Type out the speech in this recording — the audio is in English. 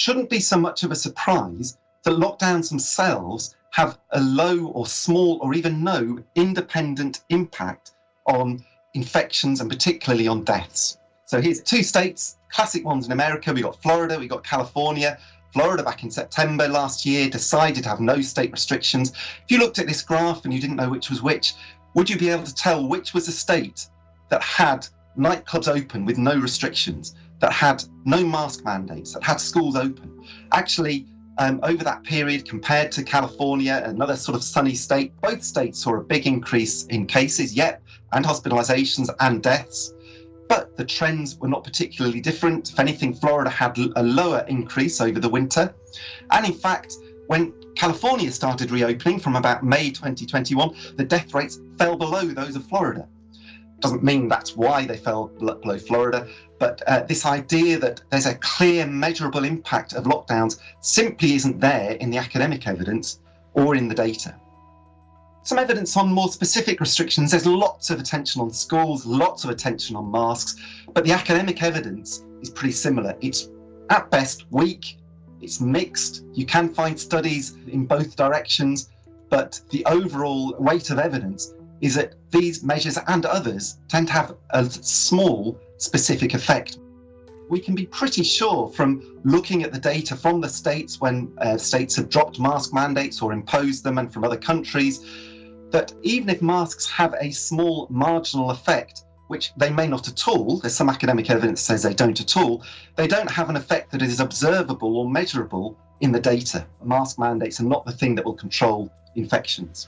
shouldn't be so much of a surprise that lockdowns themselves have a low or small or even no independent impact on infections and particularly on deaths. So here's 2 states, classic ones in America. We've got Florida, we've got California. Florida back in September last year decided to have no state restrictions. If you looked at this graph and you didn't know which was which, would you be able to tell which was the state that had nightclubs open with no restrictions, that had no mask mandates, that had schools open? Actually, over that period, compared to California, another sort of sunny state, both states saw a big increase in cases, and hospitalizations and deaths. But the trends were not particularly different. If anything, Florida had a lower increase over the winter. And in fact, when California started reopening from about May 2021, the death rates fell below those of Florida. Doesn't mean that's why they fell below Florida, but this idea that there's a clear, measurable impact of lockdowns simply isn't there in the academic evidence or in the data. Some evidence on more specific restrictions. There's lots of attention on schools, lots of attention on masks, but the academic evidence is pretty similar. It's at best weak, it's mixed. You can find studies in both directions, but the overall weight of evidence is that these measures and others tend to have a small specific effect. We can be pretty sure from looking at the data from the states when states have dropped mask mandates or imposed them, and from other countries, that even if masks have a small marginal effect, which they may not at all, there's some academic evidence that says they don't at all, they don't have an effect that is observable or measurable in the data. Mask mandates are not the thing that will control infections.